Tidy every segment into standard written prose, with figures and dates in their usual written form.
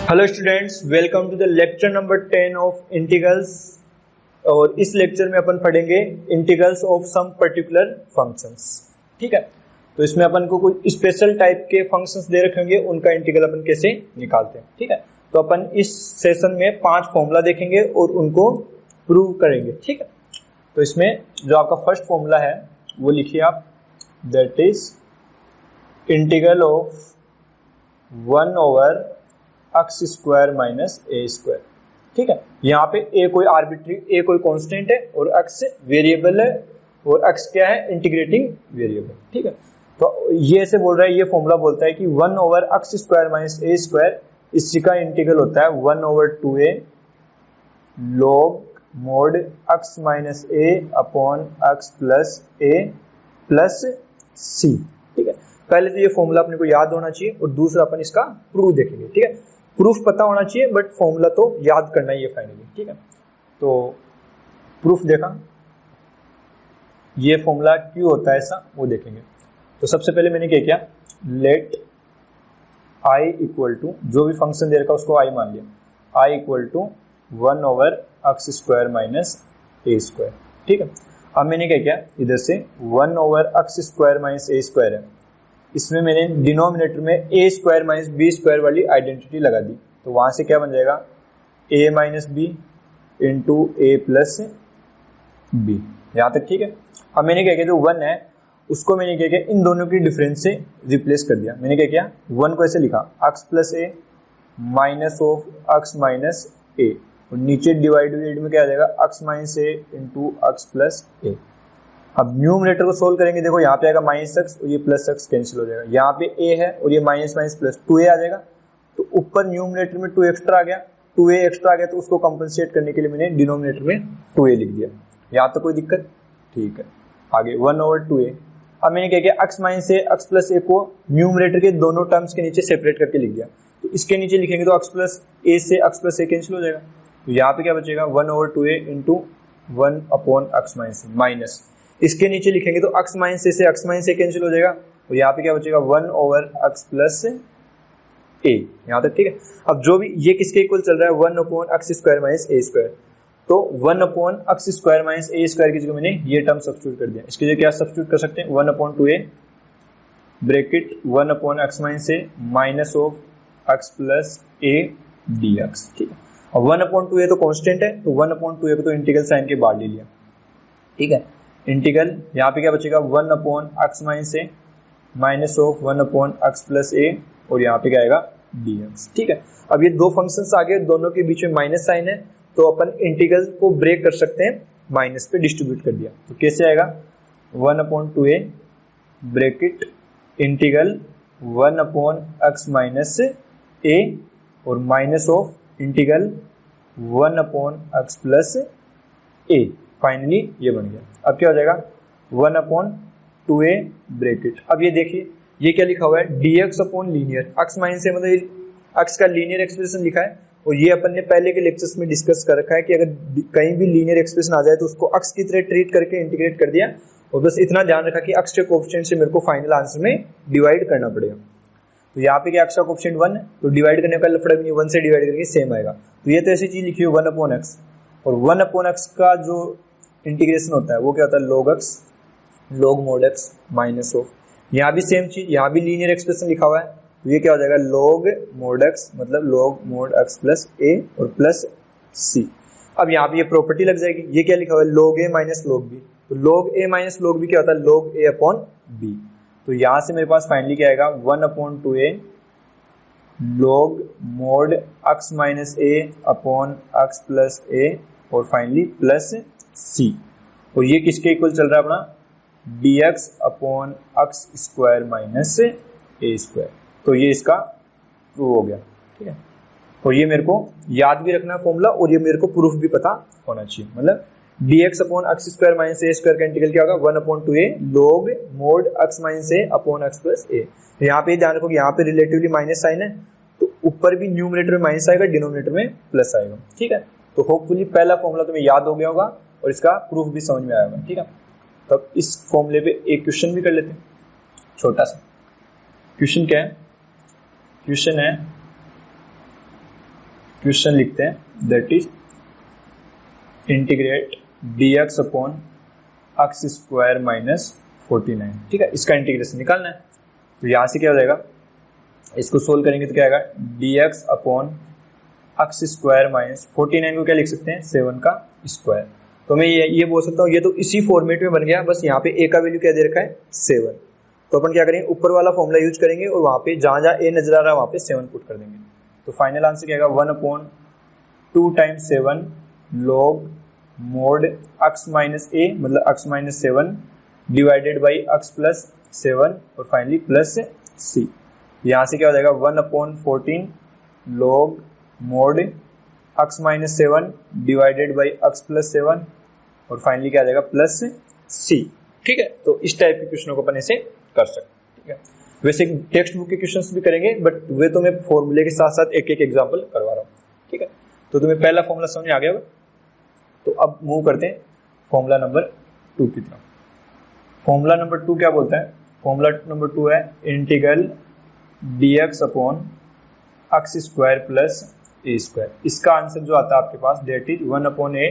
Hello students, welcome to the lecture number 10 of integrals. और इस lecture में अपन पढ़ेंगे integrals of some particular functions. ठीक है, तो इसमें अपन को कुछ स्पेशल टाइप के फंक्शंस दे रखे होंगे, उनका इंटीग्रल अपन कैसे निकालते हैं। ठीक है, तो अपन इस सेशन में 5 फॉर्मूला देखेंगे और उनको प्रूव करेंगे। ठीक है, तो इसमें जो आपका फर्स्ट फॉर्मूला है वो लिखिए आप, that is integral of 1 over x square minus a square. ठीक है, यहाँ पे ए कोई आर्बिट्री, ए कोई कांस्टेंट है और एक्स वेरिएबल है और एक्स क्या है, इंटीग्रेटिंग वेरिएबल। ठीक है, तो ये ऐसे बोल रहा है, ये फॉर्मूला बोलता है कि 1 over x square minus a square, इसी का इंटीग्रल होता है 1 over 2a log mod x minus a upon x plus a plus c. ठीक है, पहले तो ये फॉर्मूला अपने को याद होना चाहिए और दूसरा अपन इसका प्रूफ देखेंगे। ठीक है, प्रूफ पता होना चाहिए बट फॉर्मूला तो याद करना ही है फाइनली। ठीक है, तो प्रूफ देखा, ये फॉर्मूला क्यों होता है ऐसा वो देखेंगे। तो सबसे पहले मैंने क्या किया, लेट आई इक्वल टू, जो भी फंक्शन दे रखा उसको आई मान लिया, I equal to 1 over x square minus a square. ठीक है, अब मैंने क्या किया, इधर से 1 over x square minus a square है, इसमें मैंने डिनोमिनेटर में a square minus b square वाली आइडेंटिटी लगा दी, तो वहां से क्या बन जाएगा, a minus b into a plus b. यहाँ तक ठीक है। अब मैंने क्या किया, जो 1 है उसको मैंने क्या किया, इन दोनों की डिफरेंस से रिप्लेस कर दिया। मैंने क्या किया, 1 को ऐसे लिखा x plus a minus of x minus a, और नीचे डिवाइडेड में क्या आ जाएगा, x minus a into x plus a. अब न्यूमरेटर को सोल्व करेंगे, देखो यहाँ पे आएगा माइनस एक्स और ये प्लस एक्स कैंसिल हो जाएगा, यहाँ पे ए है और ये माइनस माइनस प्लस 2a आ जाएगा, तो ऊपर न्यूमरेटर में 2 एक्स्ट्रा आ गया, 2a एक्स्ट्रा आ गया, तो उसको कंपनसेट करने के लिए मैंने डिनोमिनेटर में 2a लिख दिया। यहाँ तो कोई दिक्कत, ठीक है। आगे 1 ओवर 2a, अब मैंने क्या किया, एक्स माइनस ए एक्स प्लस ए को न्यूमरेटर के दोनों टर्म्स के नीचे सेपरेट करके लिख दिया, तो इसके नीचे लिखेंगे तो एक्स प्लस ए से एक्स प्लस ए कैंसिल हो जाएगा, तो यहाँ पे क्या बचेगा, 1 over 2a into 1 upon x minus minus, इसके नीचे लिखेंगे तो एक्स माइनस ए से एक्स माइनस ए कैंसिल हो जाएगा, तो यहाँ पे क्या बचेगा, 1 ओवर एक्स प्लस ए। यहाँ तक ठीक है। अब जो भी ये किसके इक्वल चल रहा है, 1 upon x square minus a square, तो 1 upon x square minus a square की जगह मैंने ये टर्म सब्स्टिट्यूट कर दिया। इसके लिए क्या सब्स्टिट्यूट कर सकते हैं, 1 upon 2a bracket 1 upon x minus a minus of x plus A D x. ठीक है, और 1 अपॉन 2a तो कॉन्स्टेंट है, तो 1 अपॉन 2a को तो इंटीग्रल साइन के बाहर ले लिया। ठीक है, इंटीग्रल यहाँ पे क्या बचेगा, 1 upon x minus a minus of 1 upon x plus a, और यहाँ पे क्या आएगा, डी एक्स। ठीक है, अब ये दो फंक्शंस आ गए, दोनों के बीच में माइनस साइन है, तो अपन इंटीग्रल को ब्रेक कर सकते हैं, माइनस पे डिस्ट्रीब्यूट कर दिया, तो कैसे आएगा, 1 upon 2a bracket integral 1 upon x minus a और minus of integral 1 upon x plus a. Finally ये बन गया। अब क्या हो जाएगा, 1 अपॉन 2a ब्रैकेट, अब ये देखिए ये क्या लिखा हुआ है, dx upon linear, x minus से मतलब एक्स का लीनियर एक्सप्रेशन लिखा है, और ये अपन ने पहले के लेक्चर्स में डिस्कस कर रखा है कि अगर कहीं भी लीनियर एक्सप्रेशन आ जाए तो उसको एक्स की तरह ट्रीट करके इंटीग्रेट कर दिया, और बस इतना ध्यान रखा कि एक्स के कोएफिशिएंट से मेरे को फाइनल आंसर में डिवाइड करना पड़ेगा। तो यहाँ पे क्या एक्स का कोएफिशिएंट 1 है, तो डिवाइड करने का लफड़ा भी नहीं, 1 से डिवाइड करके सेम आएगा, तो ये तो ऐसी चीज लिखी हुई 1 अपॉन एक्स, और 1 अपॉन एक्स का जो इंटीग्रेशन होता है वो क्या होता है, log x log mod x minus of, यहाँ भी सेम चीज, यहाँ भी लीनियर एक्सप्रेशन लिखा हुआ है, तो ये क्या हो जाएगा, log mod x मतलब log mod x plus a और प्लस c। अब यहाँ पे ये प्रॉपर्टी लग जाएगी, ये क्या लिखा हुआ है, log a minus log b, तो log a minus log b क्या होता है, log a अपॉन b, तो यहाँ से मेरे पास फाइनली क्या आएगा, 1 upon 2a log mod x minus a upon x plus a और फाइनली प्लस c, और ये किसके इक्वल चल रहा है अपना, dx upon x square minus a square, तो ये इसका प्रूव हो गया। ठीक है, और ये मेरे को याद भी रखना फॉर्मूला, और ये मेरे को प्रूफ भी पता होना चाहिए, मतलब dx upon x square minus a square का इंटीग्रल क्या होगा, 1 upon 2a log mod x minus a upon x plus a. यहाँ पे ध्यान रखो, यहाँ पे रिलेटिवली माइनस साइन है, तो ऊपर भी न्यूमरेटर में माइनस आएगा, डिनोमिनेटर में प्लस आएगा। ठीक है, तो होपफुली पहला फॉर्मूला तुम्हें याद हो गया होगा और इसका प्रूफ भी समझ में आया होगा। ठीक है, तो इस फॉर्मूले पे एक क्वेश्चन भी कर लेते हैं, छोटा सा क्वेश्चन। क्या है क्वेश्चन है, क्वेश्चन लिखते हैं that is integrate dx upon x square minus 49। ठीक है, इसका इंटीग्रेशन निकालना है। तो यहाँ से क्या हो जाएगा, इसको सोल्व करेंगे तो क्या आएगा, dx upon x square minus 49 को क्या लिख सकते हैं, 7 का स्क्वायर। तो मैं ये बोल सकता हूँ ये तो इसी फॉर्मेट में बन गया, बस यहाँ पे a का वैल्यू क्या दे रखा है, 7। तो अपन क्या करेंगे, ऊपर वाला फॉर्मूला यूज करेंगे और वहाँ पे जहाँ जहाँ a नजर आ रहा है वहाँ पे 7 पुट कर देंगे। तो फाइनल आंसर क्या आएगा, 1/2 times 7 log mod x minus a मतलब x minus 7 divided by x plus 7 और फाइनली प्लस c। यहाँ से क्या हो जाएगा, 1/14 log mod x minus 7 divided by x plus 7 और फाइनली क्या आ जाएगा, प्लस c। ठीक है, तो इस टाइप के क्वेश्चनों को अपन ऐसे कर सकते हैं। ठीक है, वैसे टेक्स्ट बुक के क्वेश्चंस भी करेंगे बट वे तो मैं फॉर्मूले के साथ साथ एक एक एग्जांपल करवा रहा हूँ। ठीक है, तो तुम्हें पहला फॉर्मूला समझ आ गया होगा। तो अब मूव करते हैं फॉर्मूला नंबर 2 की तरफ। फॉर्मूला नंबर 2 क्या बोलता है, फॉर्मूला नंबर 2 है integral dx upon x square plus a square. इसका आंसर जो आता है आपके पास that is 1/a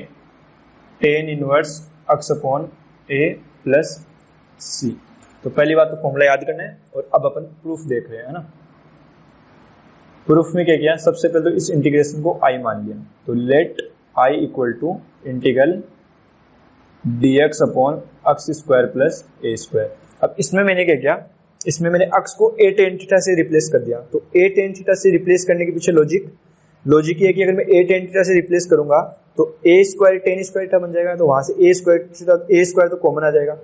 tan inverse x upon a plus c। तो पहली बात तो फॉर्मूला याद करना है और अब अपन प्रूफ देख रहे हैं ना। प्रूफ में क्या किया, सबसे पहले तो इस इंटीग्रेशन को i मान लिया। तो let i equal to integral dx upon x square plus a square. अब इसमें मैंने क्या किया, इसमें मैंने x को a tan थीटा से रिप्लेस कर दिया। तो a tan थीटा से रिप्लेस करने के पीछे लॉजिक ये है कि अगर मैं a tan थीटा से रिप्लेस करूंगा तो a square tan square theta बन जाएगा। तो वहां से a स्क्वायर तो कॉमन आ जाएगा।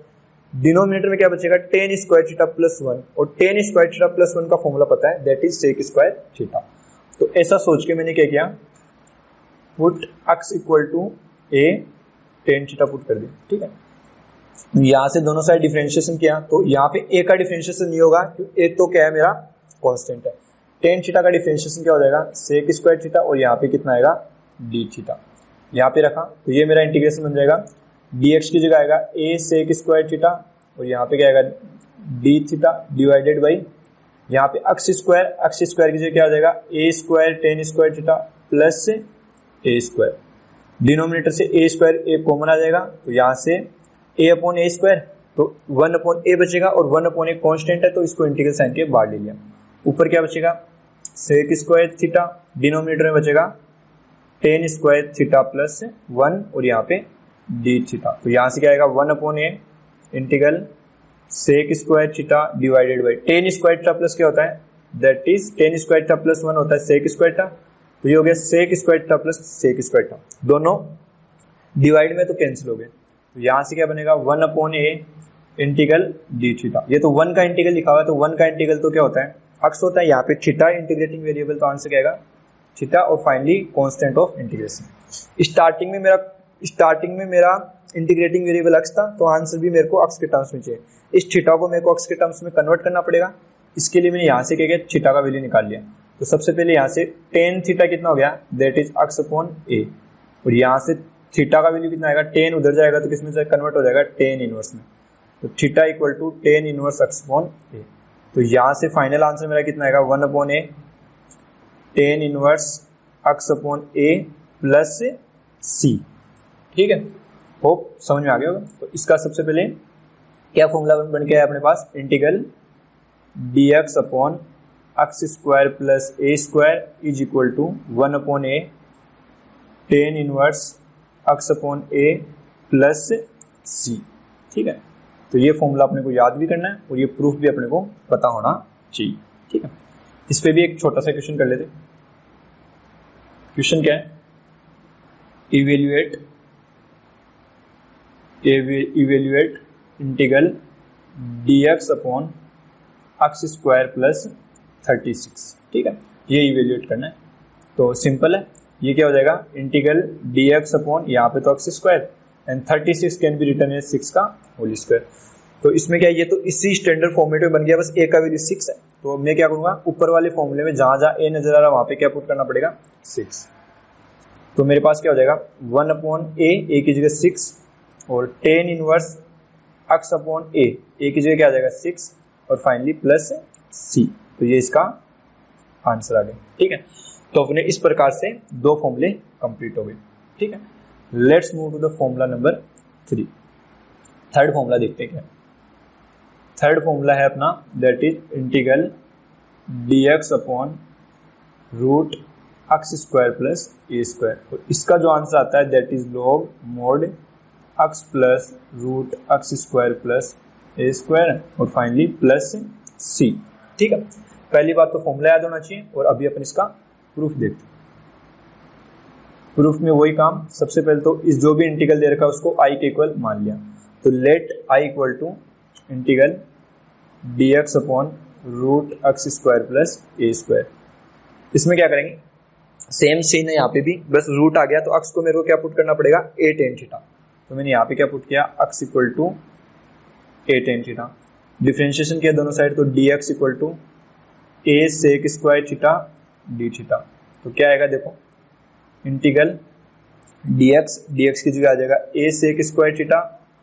डिनोमिनेटर में क्या बचेगा, tan स्क्वायर थीटा प्लस 1 और tan स्क्वायर थीटा प्लस 1 का फॉर्मूला पता है that is sec square theta. तो ऐसा सोच के मैंने क्या किया, put x equal to a tan theta put कर दिया। ठीक है, यहाँ से दोनों साइड डिफरेंशिएशन किया तो यहाँ पे a का डिफरेंशिएशन नहीं होगा क्योंकि a तो क्या है, मेरा कांस्टेंट है। tan थीटा का डिफरेंशिएशन क्या हो जाएगा, sec स्क्वायर थीटा और यहाँ पे कितना आएगा, d थीटा। यहाँ पे रखा तो ये मेरा इंटीग्रेशन बन जाएगा, dx की जगह आएगा a sec स्क्वायर थीटा और यहाँ पे क्या आएगा d थीटा डिवाइडेड बाई यहाँ पे x स्क्वायर की जगह क्या आ जाएगा, a square tan square theta plus a square. Denominator से a स्क्वायर a कॉमन आ जाएगा तो यहाँ से a अपॉन a स्क्वायर, तो 1 अपॉन a बचेगा और 1 अपॉन a कांस्टेंट है तो इसको इंटीग्रल साइन के बाहर ले लिया। ऊपर क्या बचेगा, sec स्क्वायर थीटा, डिनोमिनेटर में बचेगा tan स्क्वायर थीटा प्लस 1 और यहाँ पे d थीटा। तो यहाँ से क्या आएगा, 1 upon a integral sec square theta divided by tan square theta plus क्या होता है, that is tan square theta plus 1 होता है sec स्क्वायर थीटा। तो ये हो गया sec square theta plus sec square theta, दोनों डिवाइड में तो कैंसिल हो गए। तो यहाँ से क्या बनेगा, 1 upon a integral d theta. ये तो 1 का इंटीग्रल लिखा हुआ है तो 1 का इंटीग्रल तो क्या होता है, x होता है। यहाँ पे थीटा इंटीग्रेटिंग वेरिएबल, तो आंसर क्या आएगा थीटा और finally constant of integration. Starting में मेरा इंटीग्रेटिंग वेरिएबल x था तो आंसर भी मेरे को x के टर्म्स में चाहिए। इस थीटा को मेरे को x के टर्म्स में कन्वर्ट करना पड़ेगा। इसके लिए मैंने यहाँ से क्या किया, थीटा का वैल्यू निकाल लिया। तो सबसे पहले यहाँ से tan थीटा कितना हो गया, that is x upon a और यहाँ से थीटा का वैल्यू कितना आएगा, tan उधर जाएगा तो किसमें से कन्वर्ट हो जाएगा, tan इनवर्स में। तो theta equal to tan inverse x upon a। तो यहाँ से फाइनल आंसर मेरा कितना आएगा, 1 upon a tan inverse x upon a plus c। ठीक है, होप समझ में आ गया होगा। तो इसका सबसे पहले क्या फॉर्मूला बन के आया अपने पास, integral dx upon x square plus a square is equal to 1 upon a tan inverse x upon a plus c। ठीक है, तो ये फॉर्मूला अपने को याद भी करना है और ये प्रूफ भी अपने को पता होना चाहिए। ठीक है, इस पे भी एक छोटा सा क्वेश्चन कर लेते। क्वेश्चन क्या है, evaluate integral dx upon x square plus 36। ठीक है, ये इवेल्युएट करना है तो सिंपल है। ये क्या हो जाएगा, इंटीग्रल dx अपॉन यहाँ पे तो x square and 36 can be written as 6 का होल स्क्वायर। तो इसमें क्या है, ये तो इसी स्टैंडर्ड फॉर्मेट में बन गया, बस a का वैल्यू 6 है। तो मैं क्या करूंगा, ऊपर वाले फॉर्मूले में जहां जहां a नजर आ रहा है वहां पे क्या पुट करना पड़ेगा, 6। तो मेरे पास क्या हो जाएगा, 1 अपॉन a की जगह 6 और tan inverse x upon a की जगह क्या आ जाएगा 6 और फाइनली प्लस c। तो ये इसका आंसर आ गया। ठीक है, तो अपने इस प्रकार से दो फॉर्मूले कंप्लीट हो गए। ठीक है, let's move to the formula number 3। Third formula देखते हैं क्या। थर्ड फॉर्मूला है अपना that is integral dx upon root x square plus a square. तो इसका जो आंसर आता है that is log mod x plus root x square plus a square और फाइनली प्लस सी। ठीक है, पहली बात तो फॉर्मूला याद होना चाहिए और अभी अपन इसका प्रूफ देखते हैं। प्रूफ में वही काम, सबसे पहले तो इस जो भी इंटीग्रल दे रखा है उसको i के इक्वल मान लिया। तो let i equal to integral dx upon root x square plus a square. इसमें क्या करेंगे, सेम सीन है यहाँ पे भी, बस रूट आ गया तो अक्स को मेरे को क्या पुट करना पड़ेगा, a tan थीटा। तो मैंने यहाँ पे क्या पुट किया, x equal to a tan theta. Differentiation किया दोनों साइड, तो dx equal to a sec square theta d theta. तो क्या आएगा देखो, इंटीग्रल dx की जगह आ जाएगा a sec square theta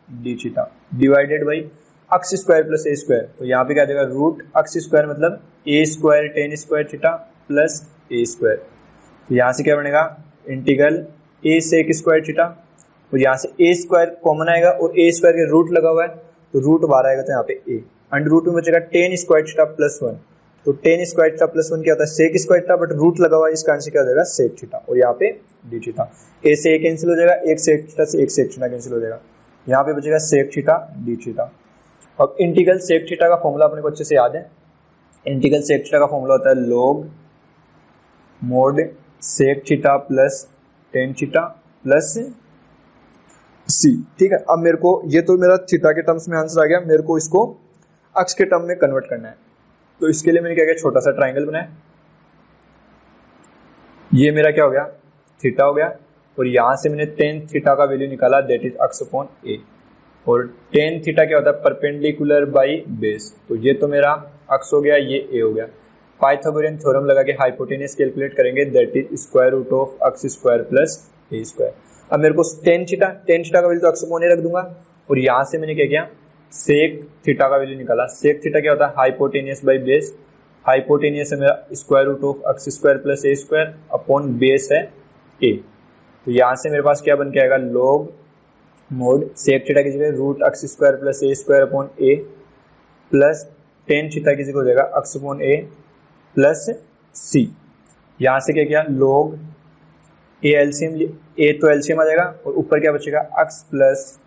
d theta divided by x square plus a square. तो यहाँ पे क्या आ जाएगा, रूट एक्स स्क्वायर मतलब a square tan square theta plus a square. तो यहाँ से क्या बनेगा, integral a sec square theta और यहाँ से a स्क्वायर कॉमन आएगा और a स्क्वायर के रूट लगा हुआ है तो रूट बाहर आएगा, तो यहाँ पे a अंडर रूट में बचेगा tan स्क्वायर थीटा प्लस 1। तो tan स्क्वायर थीटा प्लस 1 क्या होता है, sec square theta, but root लगा हुआ है इसका आंसर क्या हो जाएगा, sec थीटा और यहाँ पे d थीटा। a से a कैंसिल हो जाएगा, एक sec थीटा से एक sec थीटा कैंसिल हो जाएगा, यहाँ पे बचेगा sec थीटा d थीटा। अब इंटीग्रल sec थीटा का फॉर्मूला अपने को अच्छे से याद है। इंटीग्रल sec थीटा का फॉर्मूला होता है log mode sec theta plus tan theta plus c। ठीक है, अब मेरे को ये तो मेरा थीटा के टर्म्स में आंसर आ गया, मेरे को इसको अक्ष के टर्म में कन्वर्ट करना है। तो इसके लिए मैंने क्या किया, छोटा सा ट्राइंगल बनाया। ये मेरा क्या हो गया, थीटा हो गया और यहां से मैंने tan थीटा का वैल्यू निकाला that is x upon a। और tan थीटा क्या होता है, परपेंडिकुलर बाई बेस। तो ये तो मेरा x हो गया, ये a हो गया। पाइथागोरियन थ्योरम लगा के हाइपोटेनस कैलकुलेट करेंगे that is square root of x square plus a square. अब मेरे को tan थीटा का वैल्यू तो x अपॉन a रख दूंगा और यहां से मैंने क्या किया, सेक थीटा का वैल्यू निकाला। सेक थीटा क्या होता है, हाइपोटेनियस बाई बेस। हाइपोटेनियस है मेरा square root of x square plus a square upon base है a। तो यहाँ से मेरे पास क्या बन के आएगा, लॉग मोड सेक थीटा की जगह root x square plus a square upon a plus tan theta की जगह हो जाएगा x upon a plus c. यहाँ से क्या किया, लॉग ए एलसीएम, ए तो एलसीएम आ जाएगा और ऊपर क्या बचेगा, x plus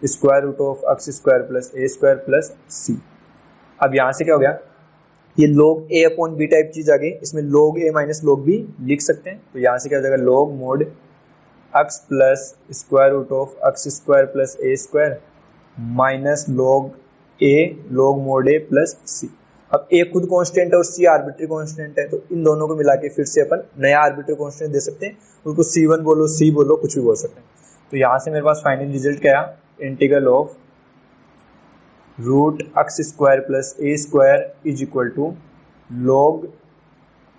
square root of x square plus a square plus सी। अब यहाँ से क्या हो गया, ये log a upon b type चीज आ गई, इसमें log a minus log b लिख सकते हैं। तो यहाँ से क्या हो जाएगा, log mod x plus square root of x square plus a square minus log a log mod a plus सी। अब a खुद कांस्टेंट है और c आर्बिट्री कांस्टेंट है, तो इन दोनों को मिला के फिर से अपन नया आर्बिट्री कांस्टेंट दे सकते हैं, उसको c1 बोलो c बोलो कुछ भी बोल सकते हैं। तो यहाँ से मेरे पास फाइनल रिजल्ट क्या है, integral of root x square plus a square is equal to log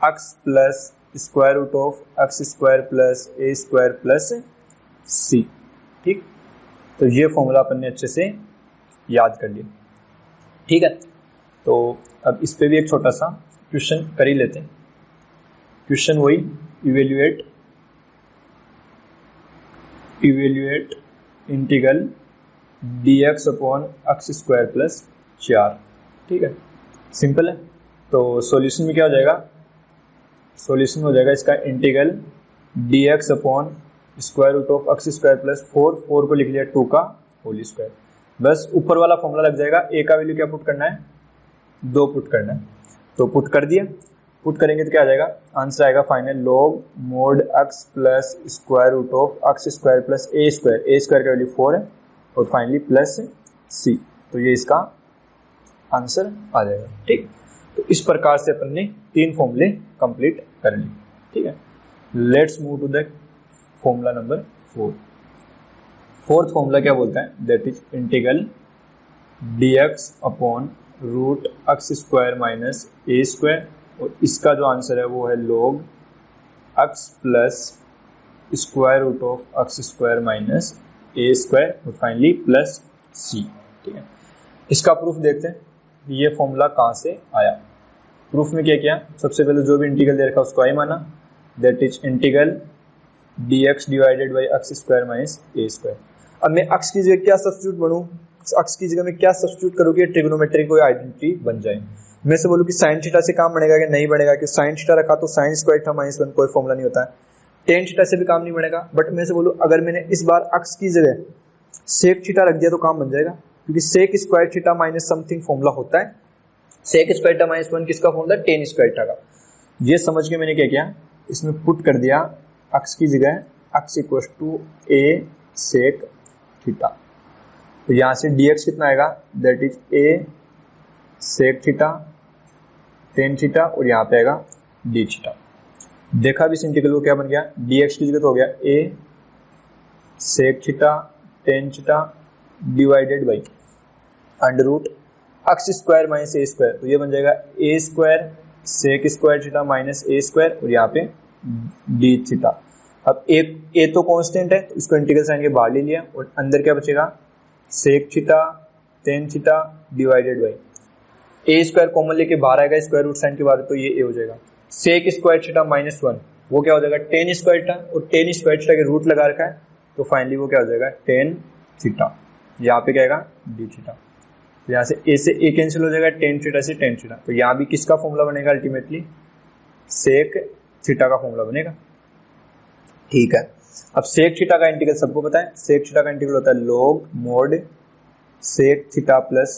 x plus square root of x square plus a square plus c. ठीक, तो ये फॉर्मूला अपन ने अच्छे से याद कर लिया। ठीक है, तो अब इस पे भी एक छोटा सा क्वेश्चन कर ही लेते हैं। क्वेश्चन वही, evaluate integral dx upon x square plus 4। ठीक है, सिंपल है। तो सॉल्यूशन में क्या हो जाएगा, सॉल्यूशन हो जाएगा इसका integral dx upon square root of x square plus 4 को लिख लिया 2 का होल स्क्वायर। बस ऊपर वाला फॉर्मूला लग जाएगा, a का वैल्यू क्या पुट करना है, 2 पुट करना है। तो पुट कर दिया, पुट करेंगे तो क्या आ जाएगा, आंसर आएगा final log mod x plus square root of x square plus a square का वैल्यू 4 है और फाइनली प्लस सी। तो ये इसका आंसर आ जाएगा। ठीक, तो इस प्रकार से अपन ने 3 फॉर्मूले कंप्लीट कर लिए। ठीक है, let's move to the formula number 4। Fourth formula क्या बोलता है, that is integral dx upon root x square minus a square और इसका जो आंसर है वो है log x plus square root of x square minus a square और फाइनली प्लस सी। ठीक है, इसका प्रूफ देखते हैं, ये फॉर्मूला कहाँ से आया। प्रूफ में क्या किया, सबसे पहले जो भी इंटीग्रल दे रखा उसको आई माना, that is integral dx divided by x square minus a square. अब मैं x की जगह क्या सब्स्टिट्यूट बनूं, x की जगह में क्या सब्स्टिट्यूट करूँ कि ट्रिग्नोमेट्री कोई आइडेंटिटी बन जाए। मैं से बोलूँ कि साइन थीटा से काम बनेगा कि नहीं बनेगा, कि साइन थीटा रखा तो साइन स्क्वायर थीटा माइनस 1 कोई फॉर्मूला नहीं होता है। टेन थीटा से भी काम नहीं बनेगा, बट मैं से बोलूँ अगर मैंने इस बार x की जगह सेक थीटा रख दिया तो काम बन जाएगा, क्योंकि sec square theta minus something formula होता है। सेक स्क्वायर थीटा माइनस 1 किसका फॉर्मूला, टेन स्क्वायर थीटा का। ये समझ के मैंने क्या किया, इसमें पुट कर दिया x की जगह x equal to a sec theta. तो यहाँ से dx कितना आएगा, that is a sec theta tan theta, और यहाँ पे आएगा d थीटा। देखा भी इस इंटीग्रल को क्या बन गया, dx की जगह तो हो गया a sec theta tan theta divided by under root x square minus a square, तो ये बन जाएगा a square sec square theta minus a square, और यहाँ पे d थीटा। अब a तो कांस्टेंट है तो इसको इंटीग्रल साइन के बाहर ले लिया, और अंदर क्या बचेगा, sec theta tan theta divided by a square common लेके बाहर आएगा स्क्वायर रूट साइन के बाद, तो ये ए हो जाएगा। सेक स्क्वायर थीटा माइनस 1 वो क्या हो जाएगा, टेन स्क्वायर थीटा, और टेन स्क्वायर थीटा के रूट लगा रखा है, तो फाइनली वो क्या हो जाएगा, टेन थीटा। यहाँ पे क्या आएगा, डी थीटा। तो यहाँ से ए कैंसिल हो जाएगा, टेन थीटा से टेन थीटा, तो यहाँ भी किसका फॉर्मूला बनेगा, अल्टीमेटली सेक थीटा का फॉर्मूला बनेगा। ठीक है, अब सेक थीटा का इंटीग्रल सबको पता है, सेक थीटा का इंटीग्रल होता है log mod sec theta plus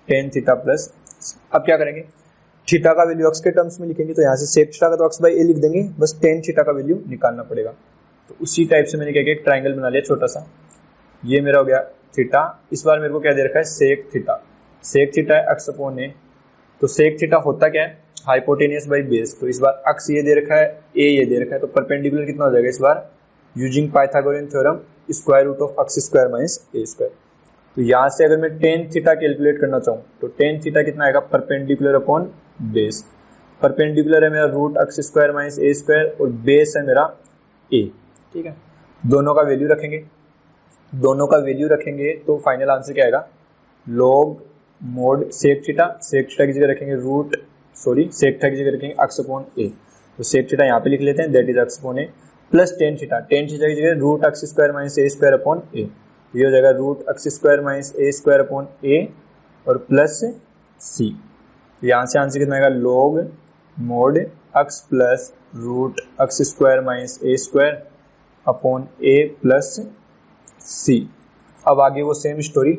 tan theta plus. अब क्या करेंगे, थीटा का वैल्यू x के टर्म्स में लिखेंगे, तो यहाँ से सेक थीटा का तो x बाई ए लिख देंगे, बस टेन थीटा का वैल्यू निकालना पड़ेगा। तो उसी टाइप से मैंने क्या किया, एक ट्राइंगल बना लिया छोटा सा, ये मेरा हो गया थीटा। इस बार मेरे को क्या दे रखा है, सेक थीटा। सेक थीटा है x अपॉन ए, तो सेक थीटा होता क्या है, हाइपोटेनियस बाई बेस। तो इस बार x ये दे रखा है, a ये दे रखा है, तो परपेंडिकुलर कितना हो जाएगा इस बार, using Pythagorean theorem square root of x square minus a square. तो यहाँ से अगर मैं टेन थीटा कैलकुलेट करना चाहूँ तो टेन थीटा कितना आएगा, परपेंडिकुलर अपॉन बेस। परपेंडिकुलर है मेरा root x square minus a square, और बेस है मेरा a। ठीक है, दोनों का वैल्यू रखेंगे, दोनों का वैल्यू रखेंगे तो फाइनल आंसर क्या आएगा, log mod sec theta, sec theta की जगह रखेंगे सेक थीटा की जगह रखेंगे एक्स अपॉन ए। तो सेक थीटा यहाँ पे लिख लेते हैं, that is x upon a, plus tan theta की जगह root x square minus a square upon a, ये हो जाएगा root x square minus a square upon a और प्लस सी। यहाँ से आंसर कितना आएगा, log mod x plus root x square minus a square upon a plus सी। अब आगे वो same story,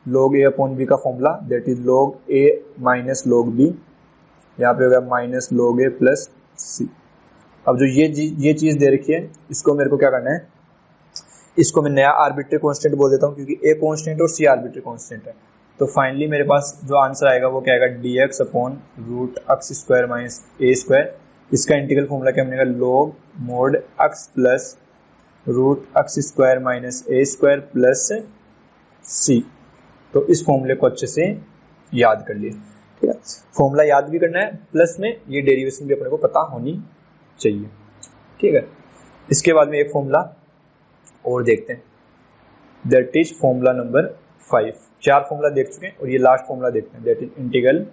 log a upon b का formula, that is log A minus log B, यहाँ पे होगा माइनस लॉग ए प्लस सी। अब जो ये चीज़ दे रखी है, इसको मेरे को क्या करना है, इसको मैं नया आर्बिट्री कांस्टेंट बोल देता हूँ, क्योंकि ए कांस्टेंट और सी आर्बिट्री कांस्टेंट है। तो फाइनली मेरे पास जो आंसर आएगा वो क्या आएगा, d x upon root x square minus a square. इसका इंटीग्रल फॉर्मूला क्या बनेगा, log mod x plus root x square minus a square plus c. तो इस फॉर्मूले को अच्छे से याद कर लिए। ठीक है, फॉर्मूला याद भी करना है, प्लस में ये डेरिवेशन भी अपने को पता होनी चाहिए। ठीक है, इसके बाद में एक फॉर्मूला और देखते हैं, that is formula number 5। 4 formula देख चुके हैं और ये लास्ट फॉर्मूला देखते हैं, that is integral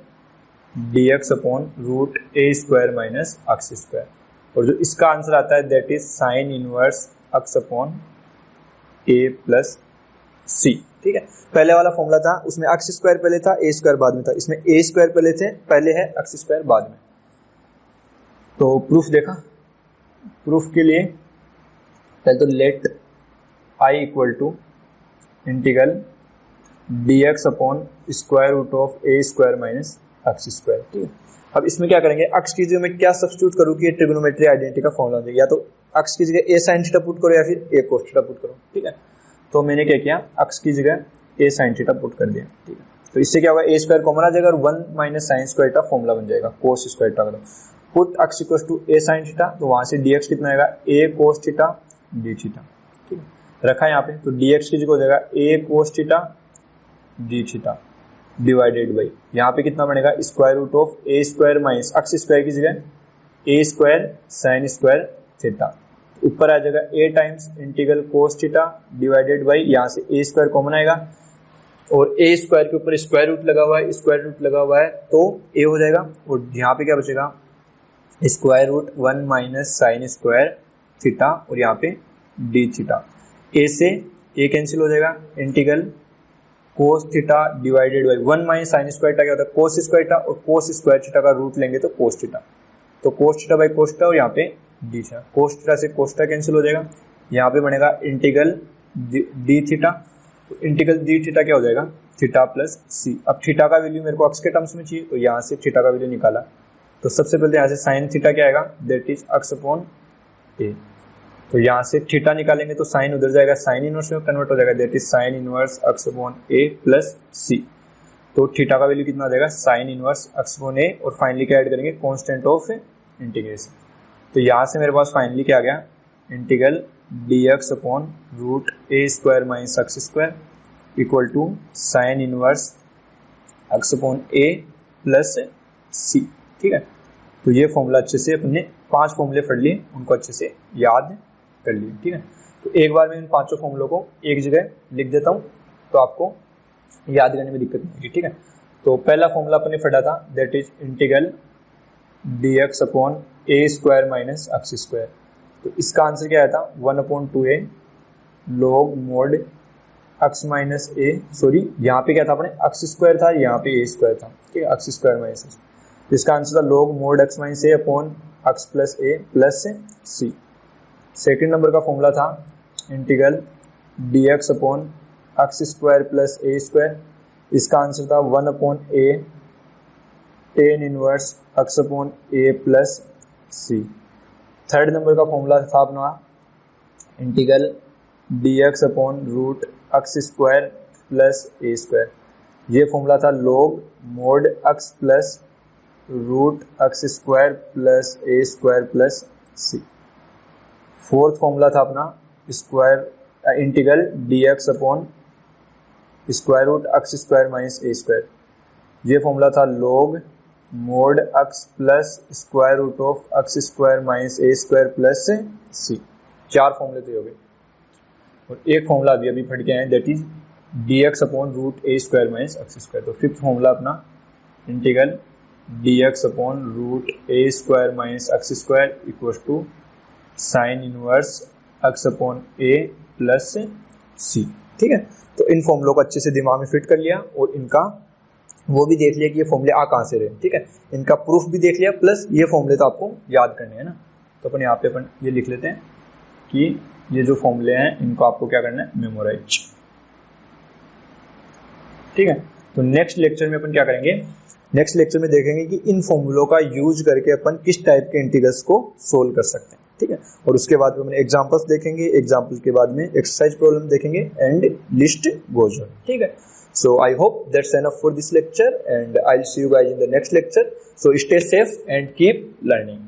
dx upon root a square minus x square. और जो इसका आंसर आता है that is sine inverse x upon a plus c. ठीक है, पहले वाला फॉर्मूला था उसमें एक्स स्क्वायर पहले था, ए स्क्वायर बाद में था, इसमें ए स्क्वायर पहले है, एक्स स्क्वायर बाद में। तो प्रूफ देखा, प्रूफ के लिए पहले तो let I equal to integral d x upon square root of a square minus x square. ठीक है, अब इसमें क्या करेंगे, एक्स की जगह में क्या सब्स्टिट्यूट करूँ कि ट्रिग्नोमेट्री आइडेंटिटी का फॉर्मूला हो, या तो एक्स की जगह ए साइन थीटा पुट करो या फिर ए कोस थीटा पुट करो। ठीक है, तो मैंने क्या किया, एक्स की जगह ए साइन थीटा पुट कर दिया। ठीक है, तो इससे क्या होगा, ए स्क्वायर कॉमन आ जाएगा और 1 माइनस साइन स्क्वायर का फॉर्मूला बन जाएगा, कोस स्क्वायर थीटा का। Put x equal to a sine theta, तो वहां से डी एक्स कितना आएगा, a cos theta d theta. ठीक है, रखा है यहाँ पे, तो डी एक्स की जगह हो जाएगा a cos theta d theta divided by, यहाँ पे कितना बनेगा, square root of a square minus x square की जगह a square sine square theta, ऊपर आ जाएगा a times integral cos theta divided by, यहाँ से ए स्क्वायर कॉमन आएगा और ए स्क्वायर के ऊपर स्क्वायर रूट लगा हुआ है, तो ए हो जाएगा, और यहाँ पे क्या बचेगा, square root 1 minus sine square theta और यहाँ पे डी थीटा। ए से ए कैंसिल हो जाएगा, integral cos theta divided by 1 minus sine square theta क्या होता है कोस स्क्वायर थीटा, और कोस स्क्वायर थीटा का रूट लेंगे तो कोस थीटा, तो cos theta by cos theta और यहाँ पे डी थीटा, कोस थीटा से कोस थीटा कैंसिल हो जाएगा, यहाँ पे बनेगा इंटीग्रल डी थीटा, तो इंटीग्रल डी थीटा क्या हो जाएगा थीटा प्लस सी। अब थीटा का वैल्यू मेरे को अक्स के टर्म्स में चाहिए, तो यहाँ से थीटा का वैल्यू निकाला, तो सबसे पहले यहाँ से साइन थीटा क्या आएगा दैट इज अक्स अपॉन ए, तो यहाँ से थीटा निकालेंगे तो साइन उधर जाएगा, साइन इनवर्स में कन्वर्ट हो जाएगा that is sine inverse x upon a plus c, तो थीटा का वैल्यू कितना आ जाएगा sine inverse x upon a, और फाइनली क्या ऐड करेंगे कांस्टेंट ऑफ इंटीग्रेशन, तो यहाँ से मेरे पास फाइनली क्या आ गया integral d x upon root a square minus x square equal to sine inverse x upon a plus c. ठीक है, तो ये फॉर्मूला अच्छे से अपने 5 फॉर्मूले पढ़ लिए, उनको अच्छे से याद कर लिए। ठीक है, तो एक बार मैं इन 5 फॉर्मूलों को एक जगह लिख देता हूँ तो आपको याद करने में दिक्कत नहीं होगी। ठीक है, तो पहला फॉर्मूला अपने पढ़ा था that is integral d x upon a square minus x square, तो इसका आंसर क्या आया था 1/2a log mod x minus a, sorry यहाँ पे क्या था अपने एक्स स्क्वायर था, यहाँ पे ए स्क्वायर था। ठीक है, एक्स स्क्वायर माइनस एक्स, तो इसका आंसर था log mod x minus a upon x plus a plus c. Second number का फॉर्मूला था integral d x upon x square plus a square, इसका आंसर था 1/a tan inverse x upon a plus c. Third number का formula था अपना integral d x upon root x square plus a square, ये formula था log mod x plus root x square plus a square plus C. Fourth formula था अपना square integral d x upon square root x square minus a square, ये formula था log mod x plus square root of x square minus a square plus c. 4 फॉर्मूले तो हो गए, और एक फॉर्मूला अभी पढ़ के आए that is d x upon root a square minus x square, तो फिफ्थ फॉर्मूला अपना integral d x upon root a square minus x square equal to sine inverse x upon a plus c. ठीक है, तो इन फॉर्मूलों को अच्छे से दिमाग में फिट कर लिया, और इनका वो भी देख लिया कि ये फॉर्मूले आ कहाँ से रहे। ठीक है, इनका प्रूफ भी देख लिया, प्लस ये फॉर्मूले तो आपको याद करने हैं ना, तो अपन यहाँ पे अपन ये लिख लेते हैं कि ये जो फॉर्मूले हैं इनको आपको क्या करना है मेमोराइज। ठीक है, तो नेक्स्ट लेक्चर में अपन क्या करेंगे, नेक्स्ट लेक्चर में देखेंगे कि इन फॉर्मूलों का यूज करके अपन किस टाइप के इंटीग्रल्स को सोल्व कर सकते हैं। ठीक है, और उसके बाद में अपन एग्जांपल्स देखेंगे, एग्जांपल के बाद में एक्सरसाइज प्रॉब्लम देखेंगे एंड लिस्ट गोज ऑन। ठीक है, so I hope that's enough for this lecture and I'll see you guys in the next lecture, so stay safe and keep learning.